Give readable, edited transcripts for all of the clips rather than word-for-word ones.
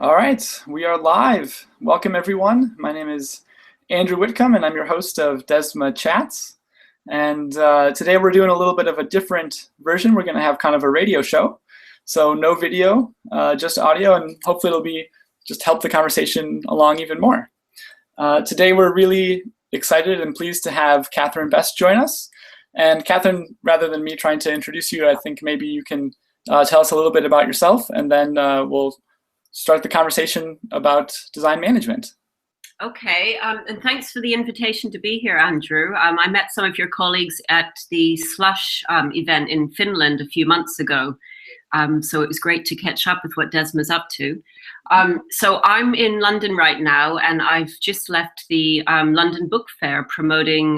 All right, we are live. Welcome, everyone. My name is Andrew Whitcomb, and I'm your host of DESMA Chats. And today we're doing a little bit of a different version. We're going to have kind of a radio show. So no video, just audio, and hopefully it'll be just help the conversation along even more. Today we're really excited and pleased to have Kathryn Best join us. And Kathryn, rather than me trying to introduce you, I think maybe you can tell us a little bit about yourself, and then we'll start the conversation about design management. Okay, and thanks for the invitation to be here, Andrew. I met some of your colleagues at the Slush event in Finland a few months ago. So it was great to catch up with what DESMA's up to. So I'm in London right now, and I've just left the London Book Fair promoting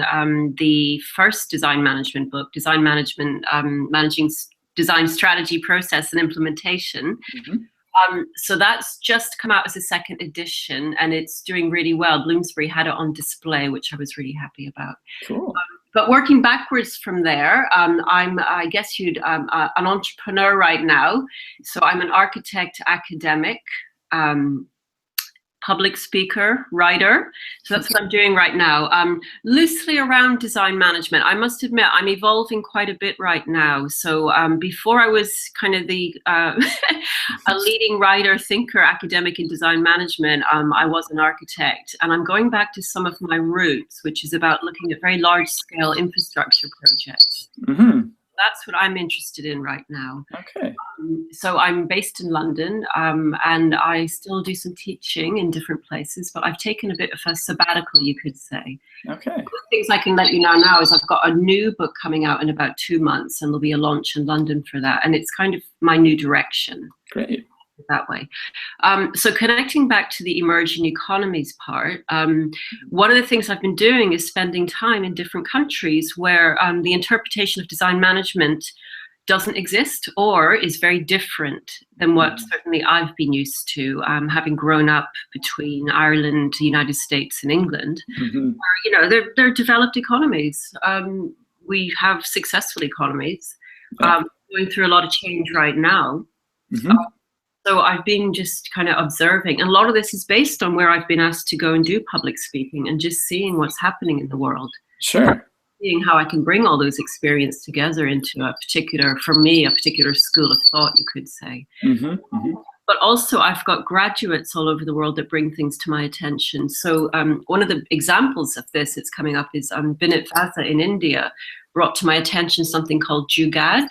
the first design management book, Design Management, Managing Design Strategy, Process and Implementation. Mm-hmm. So that's just come out as a second edition, and it's doing really well. Bloomsbury had it on display, which I was really happy about. Cool. But working backwards from there, I guess an entrepreneur right now. So I'm an architect, academic, public speaker, writer. So that's what I'm doing right now. Loosely around design management. I must admit, I'm evolving quite a bit right now. So before I was kind of a leading writer, thinker, academic in design management, I was an architect. And I'm going back to some of my roots, which is about looking at very large scale infrastructure projects. Mm-hmm. That's what I'm interested in right now. Okay. So I'm based in London, and I still do some teaching in different places, but I've taken a bit of a sabbatical, you could say. Okay. One of the things I can let you know now is I've got a new book coming out in about 2 months, and there'll be a launch in London for that. And it's kind of my new direction. Great. That way. So connecting back to the emerging economies part, one of the things I've been doing is spending time in different countries where the interpretation of design management doesn't exist or is very different than what certainly I've been used to, having grown up between Ireland, the United States and England. Mm-hmm. Where, they're developed economies. We have successful economies going through a lot of change right now. Mm-hmm. So I've been just kind of observing, and a lot of this is based on where I've been asked to go and do public speaking and just seeing what's happening in the world. Sure. Seeing how I can bring all those experiences together into a particular school of thought, you could say. Mm-hmm. Mm-hmm. But also I've got graduates all over the world that bring things to my attention. So one of the examples of this that's coming up is Binit Vaza in India brought to my attention something called Jugaad.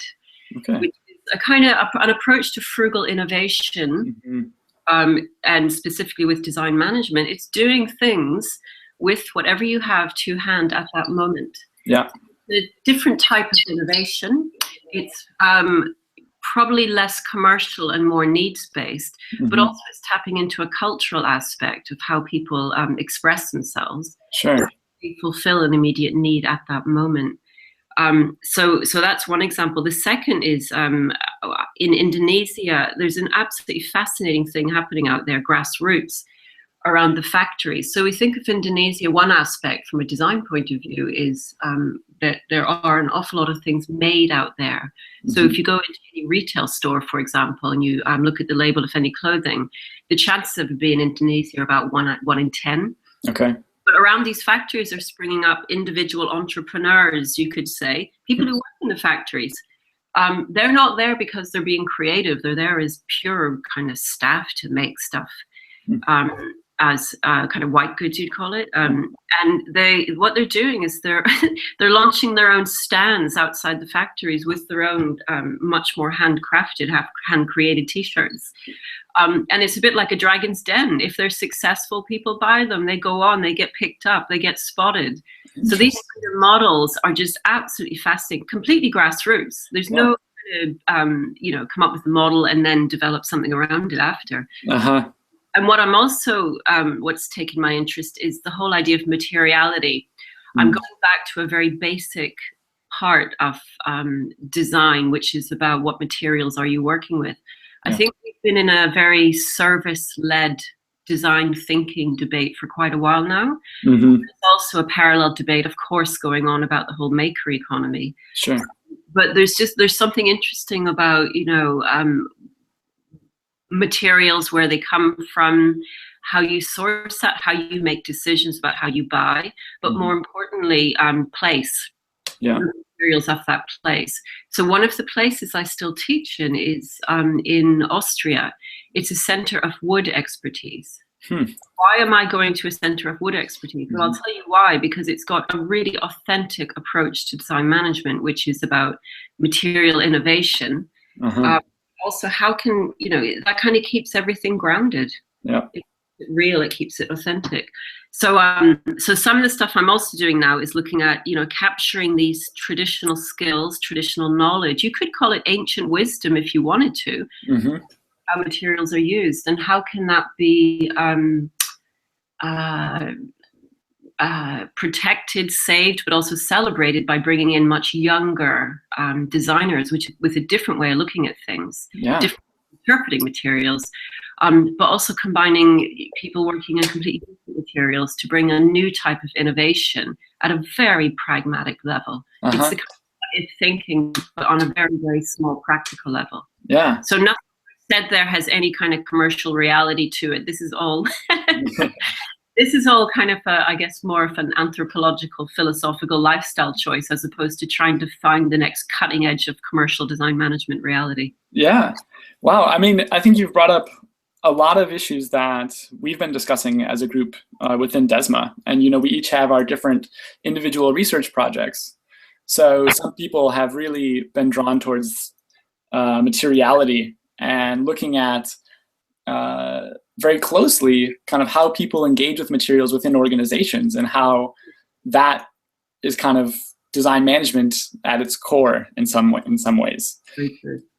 Okay. Which a kind of an approach to frugal innovation, mm-hmm. And specifically with design management. It's doing things with whatever you have to hand at that moment. Yeah. A different type of innovation. It's probably less commercial and more needs-based, mm-hmm. but also it's tapping into a cultural aspect of how people express themselves. Sure. To fulfill an immediate need at that moment. So that's one example. The second is in Indonesia, there's an absolutely fascinating thing happening out there, grassroots, around the factories. So we think of Indonesia, one aspect from a design point of view is that there are an awful lot of things made out there. Mm-hmm. So if you go into any retail store, for example, and you look at the label of any clothing, the chances of it being in Indonesia are about 1 in 10. Okay. But around these factories are springing up individual entrepreneurs, you could say, people who work in the factories. They're not there because they're being creative. They're there as pure kind of staff to make stuff, as kind of white goods, you'd call it. And what they're doing is they're launching their own stands outside the factories with their own much more handcrafted, hand-created T-shirts. And it's a bit like a dragon's den. If they're successful, people buy them, they go on, they get picked up, they get spotted. So these kind of models are just absolutely fascinating, completely grassroots. There's no come up with a model and then develop something around it after. Uh-huh. And what I'm also, what's taken my interest is the whole idea of materiality. I'm going back to a very basic part of design, which is about what materials are you working with. I think we've been in a very service-led design thinking debate for quite a while now. Mm-hmm. There's also a parallel debate, of course, going on about the whole maker economy. Sure. But there's something interesting about, materials, where they come from, how you source that, how you make decisions about how you buy, but more importantly, place. Yeah. Materials of that place. So one of the places I still teach in is in Austria. It's a center of wood expertise. Why am I going to a center of wood expertise? Well, I'll tell you why, because it's got a really authentic approach to design management, which is about material innovation. Also, how can, that kind of keeps everything grounded. Yeah. It's real, it keeps it authentic. So so some of the stuff I'm also doing now is looking at, capturing these traditional skills, traditional knowledge. You could call it ancient wisdom if you wanted to, how materials are used, and how can that be protected, saved, but also celebrated by bringing in much younger designers, with a different way of looking at things, different interpreting materials, but also combining people working in completely different materials to bring a new type of innovation at a very pragmatic level. It's the kind of thinking, but on a very, very small practical level. Yeah. So nothing said there has any kind of commercial reality to it. This is all this is all kind of, I guess, more of an anthropological, philosophical lifestyle choice, as opposed to trying to find the next cutting edge of commercial design management reality. Yeah. Wow. I mean, I think you've brought up a lot of issues that we've been discussing as a group within DESMA. And, we each have our different individual research projects. So some people have really been drawn towards materiality and looking at very closely kind of how people engage with materials within organizations, and how that is kind of design management at its core in some ways.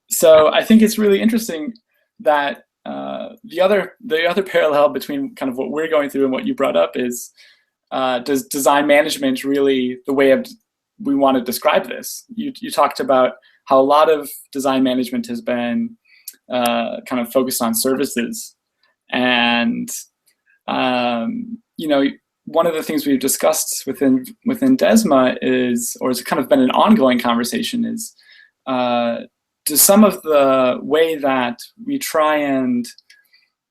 So I think it's really interesting that the other parallel between kind of what we're going through and what you brought up is, does design management really, the way we want to describe this? You talked about how a lot of design management has been kind of focused on services, and one of the things we've discussed within DESMA is, or has kind of been an ongoing conversation, is does some of the way that we try and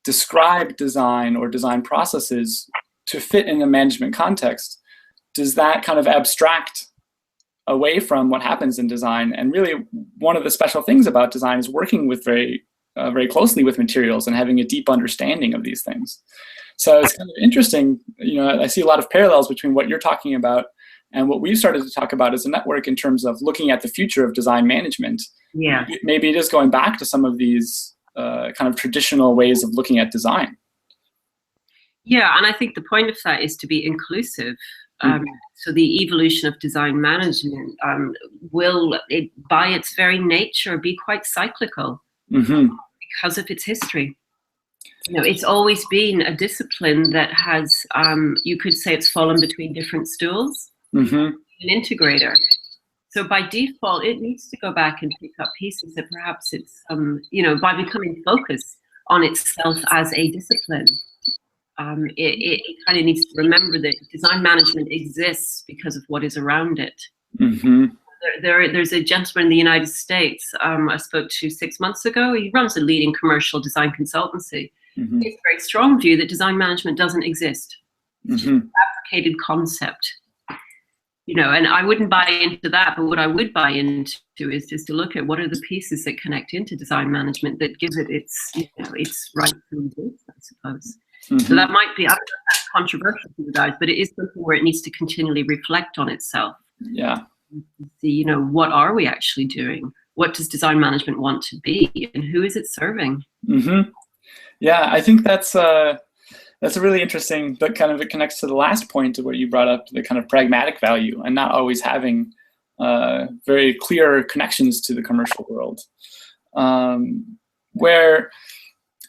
describe design or design processes to fit in a management context, does that kind of abstract away from what happens in design? And really, one of the special things about design is working with very closely with materials and having a deep understanding of these things. So it's kind of interesting. I see a lot of parallels between what you're talking about and what we've started to talk about as a network in terms of looking at the future of design management. Yeah. Maybe it is going back to some of these kind of traditional ways of looking at design. Yeah, and I think the point of that is to be inclusive. So the evolution of design management will, by its very nature, be quite cyclical because of its history. It's always been a discipline that has, you could say, it's fallen between different stools. An integrator. So by default, it needs to go back and pick up pieces that perhaps it's, by becoming focused on itself as a discipline. It kind of needs to remember that design management exists because of what is around it. There's a gentleman in the United States I spoke to 6 months ago. He runs a leading commercial design consultancy. He has a very strong view that design management doesn't exist. It's just a fabricated concept. And I wouldn't buy into that, but what I would buy into is just to look at what are the pieces that connect into design management that give it its right to exist, I suppose. So that might be, I don't know if that's controversial to you guys, but it is something where it needs to continually reflect on itself. Yeah. See, what are we actually doing? What does design management want to be, and who is it serving? Yeah, I think that's a really interesting, but kind of it connects to the last point of what you brought up, the kind of pragmatic value and not always having very clear connections to the commercial world. Where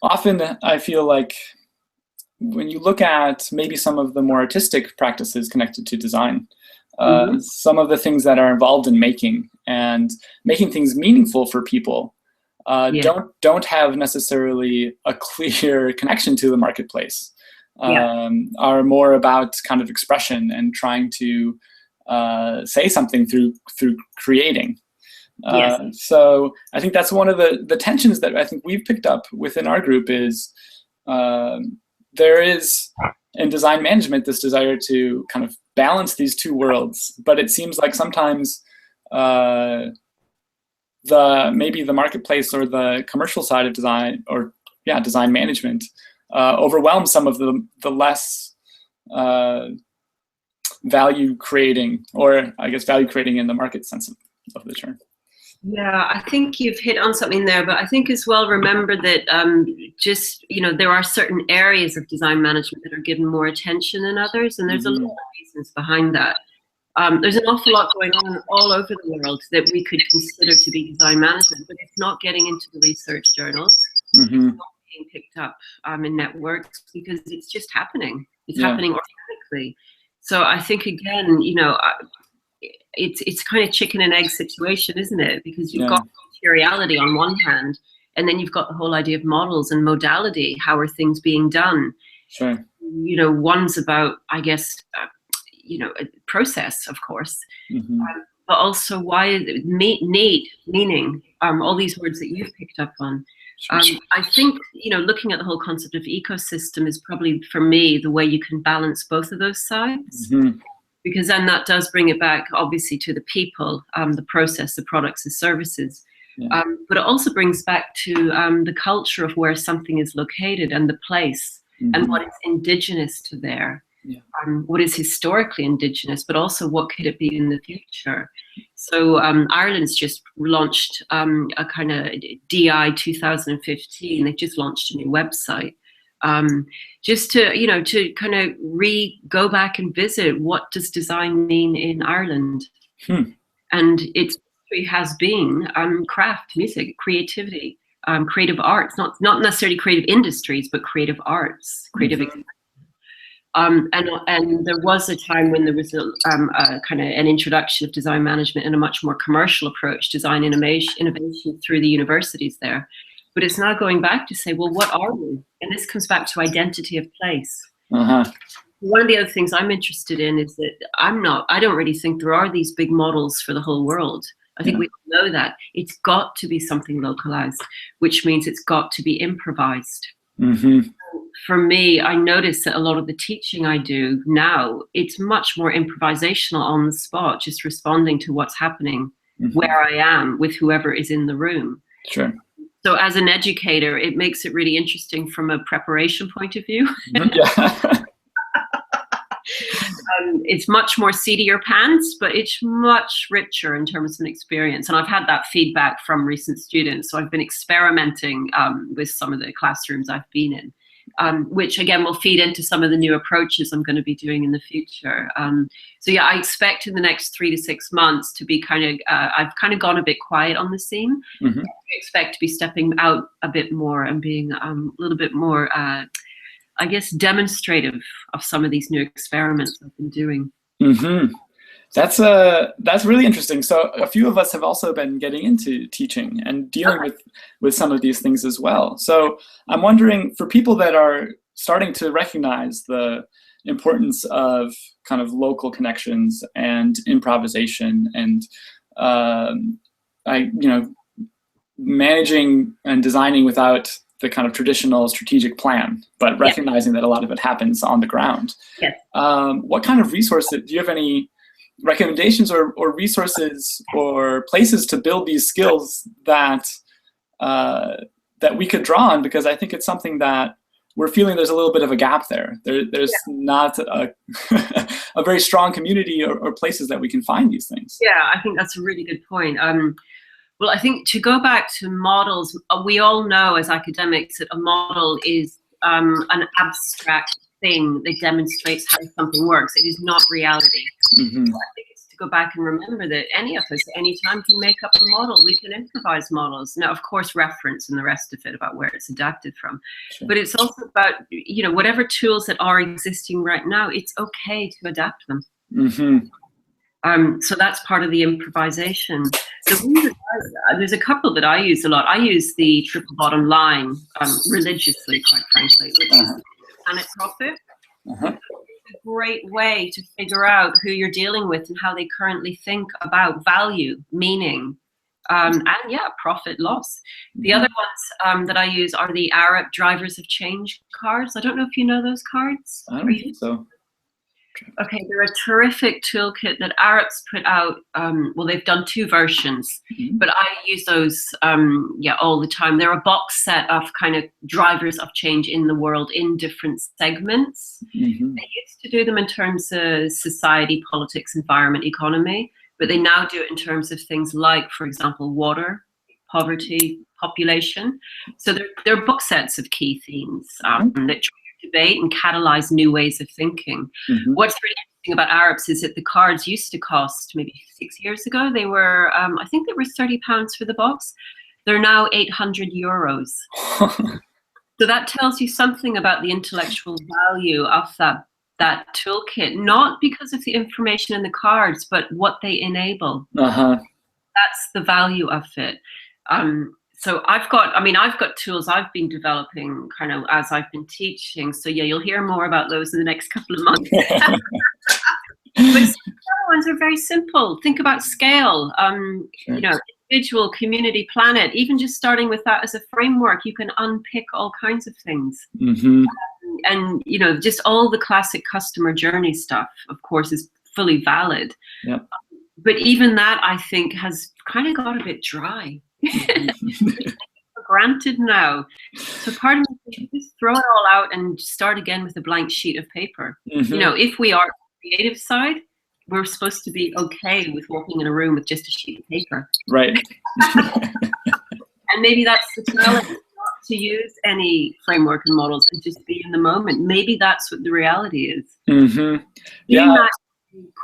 often I feel like when you look at maybe some of the more artistic practices connected to design, some of the things that are involved in making things meaningful for people don't have necessarily a clear connection to the marketplace. Are more about kind of expression and trying to say something through creating. Yes. So I think that's one of the tensions that I think we've picked up within our group is there is in design management this desire to kind of balance these two worlds, but it seems like sometimes maybe the marketplace or the commercial side of design, or design management, overwhelms some of the less value creating, or I guess value creating in the market sense of the term. Yeah, I think you've hit on something there, but I think as well, remember that there are certain areas of design management that are given more attention than others, and there's a lot of reasons behind that. There's an awful lot going on all over the world that we could consider to be design management, but it's not getting into the research journals. It's not being picked up in networks because it's just happening. It's happening organically. So I think, again, it's kind of chicken and egg situation, isn't it? Because you've got materiality on one hand, and then you've got the whole idea of models and modality. How are things being done? Sure. One's about, I guess, a process, of course, but also why need, meaning, all these words that you've picked up on. I think, looking at the whole concept of ecosystem is probably, for me, the way you can balance both of those sides. Because then that does bring it back, obviously, to the people, the process, the products, the services. But it also brings back to the culture of where something is located and the place and what is indigenous to there. What is historically indigenous, but also what could it be in the future? So Ireland's just launched a kind of DI 2015. They just launched a new website. Just to kind of go back and visit, what does design mean in Ireland? And its history has been craft, music, creativity, creative arts, not necessarily creative industries, but creative arts, creative. And there was a time when there was a kind of an introduction of design management and a much more commercial approach, design innovation through the universities there. But it's now going back to say, well, what are we? And this comes back to identity of place. One of the other things I'm interested in is that I don't really think there are these big models for the whole world. I think we all know that. It's got to be something localized, which means it's got to be improvised. For me, I notice that a lot of the teaching I do now, it's much more improvisational on the spot, just responding to what's happening where I am with whoever is in the room. Sure. So as an educator, it makes it really interesting from a preparation point of view. It's much more seat of your pants, but it's much richer in terms of an experience. And I've had that feedback from recent students. So I've been experimenting with some of the classrooms I've been in, which again will feed into some of the new approaches I'm going to be doing in the future. So yeah, I expect in the next 3 to 6 months to be I've kind of gone a bit quiet on the scene. I expect to be stepping out a bit more and being a little bit more, I guess, demonstrative of some of these new experiments I've been doing. That's really interesting. So a few of us have also been getting into teaching and dealing with some of these things as well. So I'm wondering, for people that are starting to recognize the importance of kind of local connections and improvisation and managing and designing without the kind of traditional strategic plan, but recognizing that a lot of it happens on the ground. What kind of resources, do you have any recommendations or resources or places to build these skills that that we could draw on? Because I think it's something that we're feeling there's a little bit of a gap there. There's not a very strong community or places that we can find these things. Yeah, I think that's a really good point. Well, I think to go back to models, we all know as academics that a model is an abstract thing that demonstrates how something works. It is not reality. So I think it's to go back and remember that any of us at any time can make up a model. We can improvise models. Now, of course, reference and the rest of it about where it's adapted from. But it's also about, whatever tools that are existing right now, it's okay to adapt them. So that's part of the improvisation. There's a couple that I use a lot. I use the triple bottom line religiously, quite frankly, which is Planet Profit. It's a great way to figure out who you're dealing with and how they currently think about value, meaning, And yeah, profit loss. The other ones that I use are the Arab Drivers of Change cards. I don't know if you know those cards. I don't think so. Okay, they're a terrific toolkit that Arabs put out. Well, they've done 2 versions, but I use those all the time. They're a box set of kind of drivers of change in the world in different segments. They used to do them in terms of society, politics, environment, economy, but they now do it in terms of things like, for example, water, poverty, population. So they're book sets of key themes that debate and catalyze new ways of thinking. What's really interesting about Arabs is that the cards used to cost maybe 6 years ago. They were, I think they were £30 for the box. They're now €800. So that tells you something about the intellectual value of that toolkit, not because of the information in the cards, but what they enable. That's the value of it. So I've got tools I've been developing kind of as I've been teaching. So yeah, you'll hear more about those in the next couple of months. But some other ones are very simple. Think about scale, you know, individual, community, planet. Even just starting with that as a framework, you can unpick all kinds of things. And you know, just all the classic customer journey stuff, of course, is fully valid. But even that, I think, has kind of got a bit dry. For granted now. So part of me just throw it all out and start again with a blank sheet of paper. You know, if we are creative side, we're supposed to be okay with walking in a room with just a sheet of paper. Right. And maybe that's the challenge, not to use any framework and models and just be in the moment. Maybe that's what the reality is. Doing that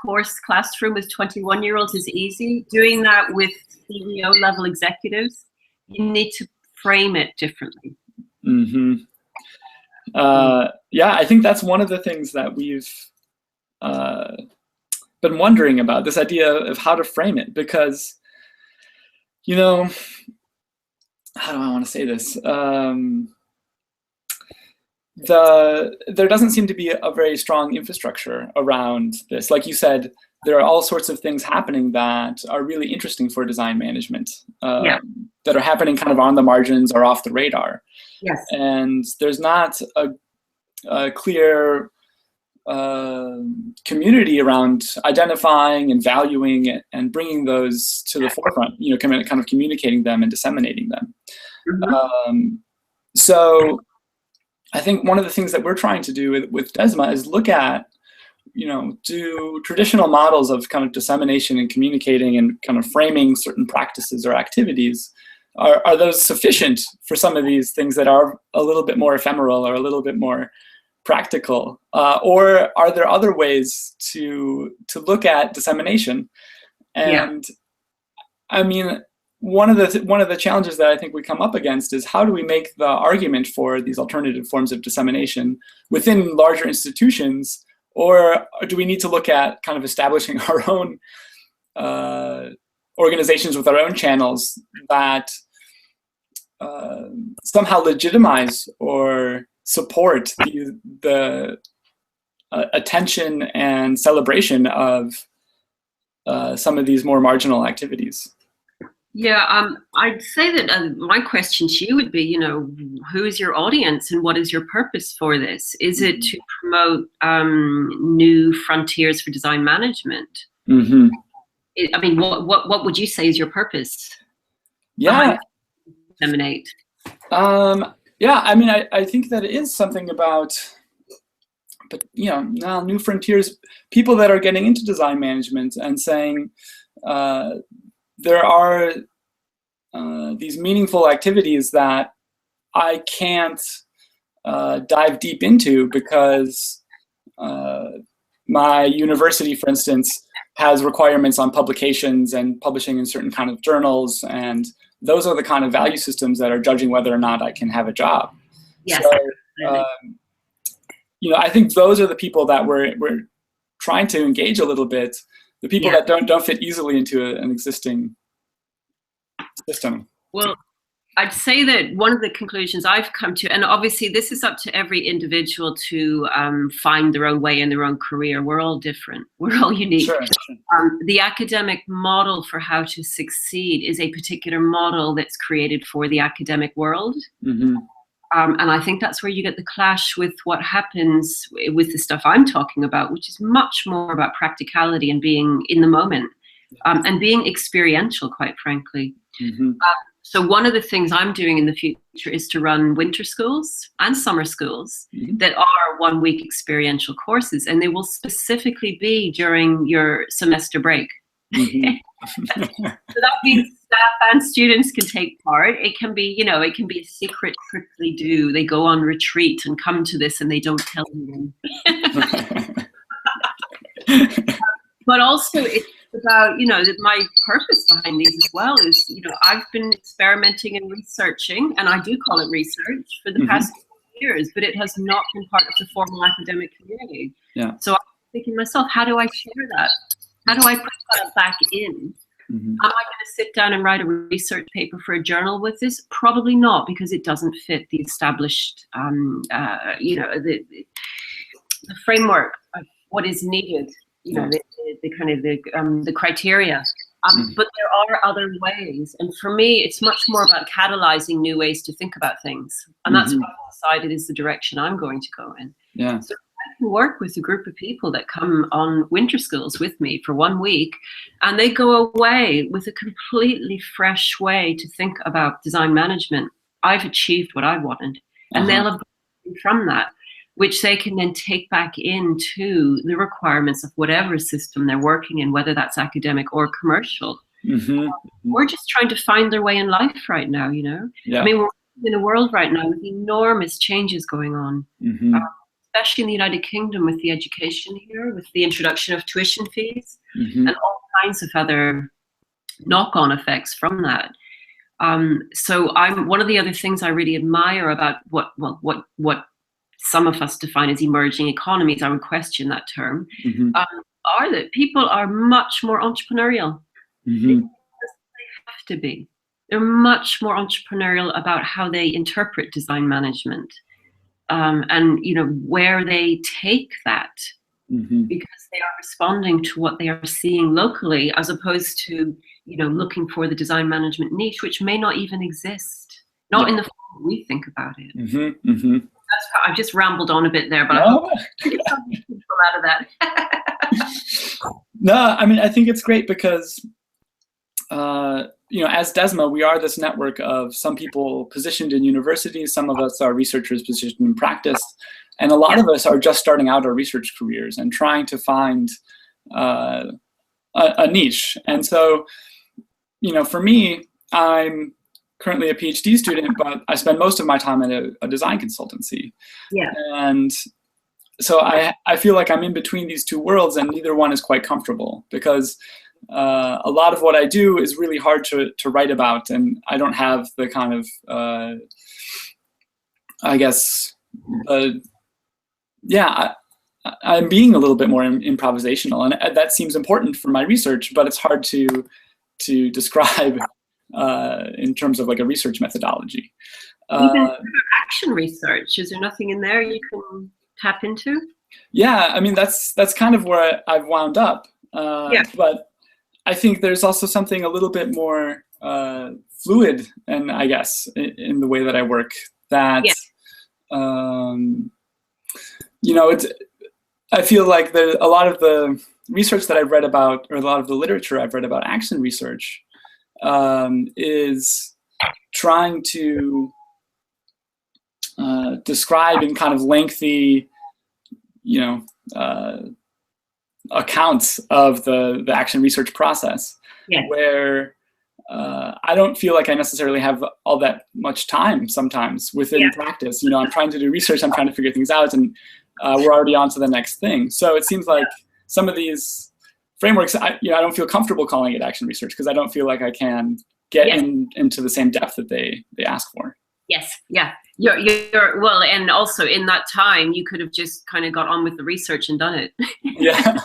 course classroom with 21-year-olds is easy. Doing that with CEO level executives, you need to frame it differently. Yeah, I think that's one of the things that we've been wondering about, this idea of how to frame it, because, you know, how do I want to say this? There doesn't seem to be a very strong infrastructure around this. Like you said, there are all sorts of things happening that are really interesting for design management, that are happening kind of on the margins or off the radar. And there's not a clear community around identifying and valuing and bringing those to the forefront, you know, kind of communicating them and disseminating them. So I think one of the things that we're trying to do with DESMA is look at, you know, do traditional models of kind of dissemination and communicating and kind of framing certain practices or activities, are those sufficient for some of these things that are a little bit more ephemeral or a little bit more practical, or are there other ways to look at dissemination? And I mean, one of the challenges that I think we come up against is, how do we make the argument for these alternative forms of dissemination within larger institutions, or do we need to look at kind of establishing our own organizations with our own channels that somehow legitimize or support the attention and celebration of some of these more marginal activities? Yeah, I'd say that my question to you would be, you know, who is your audience and what is your purpose for this? Is it to promote new frontiers for design management? I mean, what would you say is your purpose? Disseminate. Yeah, I mean, I think that it is something about, but you know, now new frontiers, people that are getting into design management and saying, there are these meaningful activities that I can't dive deep into because my university, for instance, has requirements on publications and publishing in certain kind of journals, and those are the kind of value systems that are judging whether or not I can have a job. So, you know, I think those are the people that we're trying to engage a little bit. The people that don't fit easily into an existing system. Well, I'd say that one of the conclusions I've come to, and obviously this is up to every individual to find their own way in their own career. We're all different. We're all unique. Sure. The academic model for how to succeed is a particular model that's created for the academic world. Mm-hmm. And I think that's where you get the clash with what happens with the stuff I'm talking about, which is much more about practicality and being in the moment, and being experiential, quite frankly. Mm-hmm. So one of the things I'm doing in the future is to run winter schools and summer schools that are 1 week experiential courses, and they will specifically be during your semester break. Mm-hmm. So that means staff and students can take part. It can be, it can be a secret trip they do. They go on retreat and come to this and they don't tell anyone. But also it's about, my purpose behind these as well is, I've been experimenting and researching, and I do call it research for the past years, but it has not been part of the formal academic community. Yeah. So I'm thinking to myself, how do I share that? How do I put that back in? Mm-hmm. Am I going to sit down and write a research paper for a journal with this? Probably not, because it doesn't fit the established, the framework of what is needed. The criteria. But there are other ways, and for me, it's much more about catalyzing new ways to think about things, and that's what I've decided is the direction I'm going to go in. Yeah. So I can work with a group of people that come on winter schools with me for 1 week, and they go away with a completely fresh way to think about design management. I've achieved what I wanted, and they'll have gone from that, which they can then take back into the requirements of whatever system they're working in, whether that's academic or commercial. We're just trying to find their way in life right now, Yeah. I mean, we're in a world right now with enormous changes going on, especially in the United Kingdom with the education here, with the introduction of tuition fees and all kinds of other knock-on effects from that. So one of the other things I really admire about what some of us define as emerging economies, I would question that term, are that people are much more entrepreneurial. They have to be. They're much more entrepreneurial about how they interpret design management, and where they take that, because they are responding to what they are seeing locally, as opposed to looking for the design management niche, which may not even exist, not in the form we think about it. I've just rambled on a bit there, but I hope I get some people out of that. No, I mean, I think it's great because, as DESMA, we are this network of some people positioned in universities, some of us are researchers positioned in practice, and a lot of us are just starting out our research careers and trying to find a niche. And so, for me, I'm currently a PhD student, but I spend most of my time at a design consultancy. Yeah. And so I feel like I'm in between these two worlds, and neither one is quite comfortable, because a lot of what I do is really hard to write about, and I don't have the kind of, I'm being a little bit more improvisational, and that seems important for my research, but it's hard to describe in terms of like a research methodology. Even action research, is there nothing in there you can tap into? Yeah, I mean, that's kind of where I've wound up. But I think there's also something a little bit more fluid, and I guess in the way that I work, that I feel like there's a lot of the research that I've read about, or a lot of the literature I've read about action research, is trying to describe in kind of lengthy, accounts of the action research process, where I don't feel like I necessarily have all that much time sometimes within practice. I'm trying to do research, I'm trying to figure things out, and we're already on to the next thing. So it seems like some of these frameworks, I don't feel comfortable calling it action research, because I don't feel like I can get into the same depth that they ask for. Yes, yeah. You're well, and also in that time, you could have just kind of got on with the research and done it. Yeah.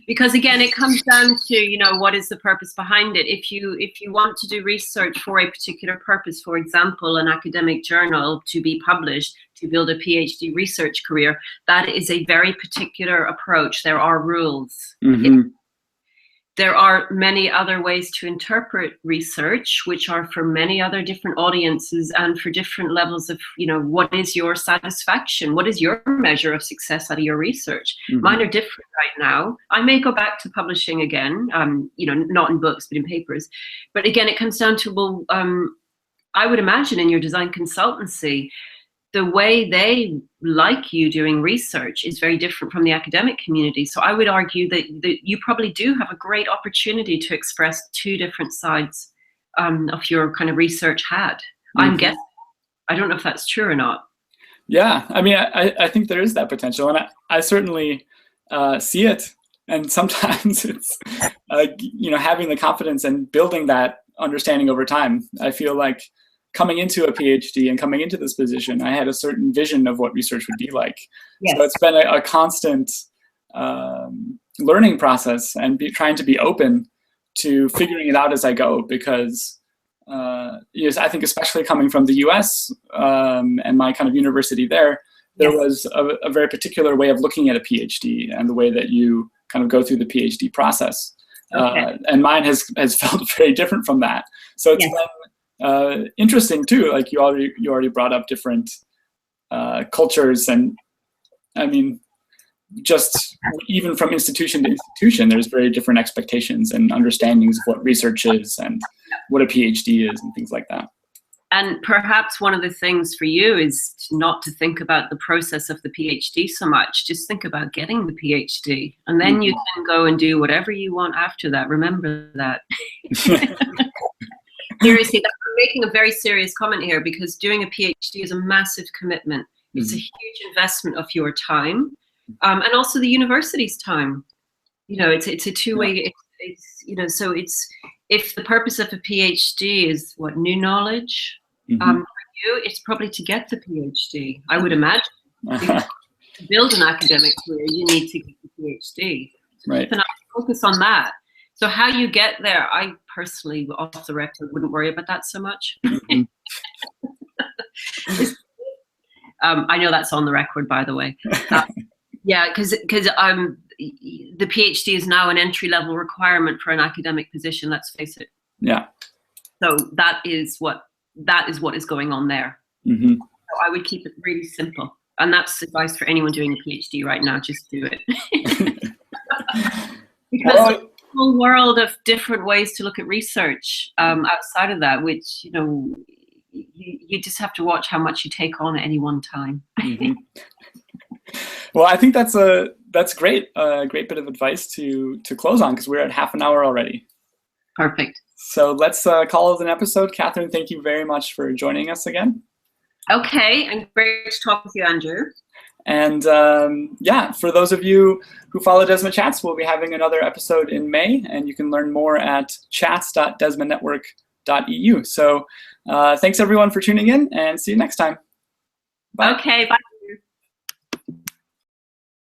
Because again, it comes down to, you know, what is the purpose behind it? If you want to do research for a particular purpose, for example, an academic journal to be published, to build a PhD research career, that is a very particular approach. There are rules. Mm-hmm. There are many other ways to interpret research, which are for many other different audiences and for different levels of, you know, what is your satisfaction? What is your measure of success out of your research? Mm-hmm. Mine are different right now. I may go back to publishing again, you know, not in books, but in papers. But again, it comes down to, well, I would imagine in your design consultancy, the way they like you doing research is very different from the academic community. So I would argue that you probably do have a great opportunity to express two different sides of your kind of research hat. Mm-hmm. I'm guessing. I don't know if that's true or not. Yeah, I mean, I think there is that potential, and I certainly see it. And sometimes it's, you know, having the confidence and building that understanding over time. I feel like coming into a PhD and coming into this position, I had a certain vision of what research would be like. Yes. So it's been a constant learning process and trying to be open to figuring it out as I go, because yes, I think especially coming from the US and my kind of university there was a very particular way of looking at a PhD and the way that you kind of go through the PhD process. Okay. And mine has felt very different from that. So it's been interesting too. Like you already brought up different cultures, and I mean, just even from institution to institution, there's very different expectations and understandings of what research is and what a PhD is and things like that. And perhaps one of the things for you is not to think about the process of the PhD so much. Just think about getting the PhD, and then you can go and do whatever you want after that. Remember that. Seriously, I'm making a very serious comment here, because doing a PhD is a massive commitment. It's a huge investment of your time, and also the university's time. You know, it's a two-way. It's you know, so it's, if the purpose of a PhD is what, new knowledge, for you, it's probably to get the PhD. I would imagine. To build an academic career, you need to get the PhD. Right. And I focus on that. So how you get there, I personally, off the record, wouldn't worry about that so much. I know that's on the record, by the way. Yeah, because the PhD is now an entry-level requirement for an academic position. Let's face it. Yeah. So that is what is going on there. Mm-hmm. So I would keep it really simple, and that's advice for anyone doing a PhD right now. Just do it. Because whole world of different ways to look at research outside of that, which, you know, you just have to watch how much you take on at any one time. Mm-hmm. Well, I think that's great. A great bit of advice to close on, because we're at half an hour already. Perfect. So let's call it an episode. Kathryn, thank you very much for joining us again. Okay, and great to talk with you, Andrew. And yeah, for those of you who follow DESMA Chats, we'll be having another episode in May, and you can learn more at chats.desmanetwork.eu. So thanks everyone for tuning in, and see you next time. Bye. Okay, bye.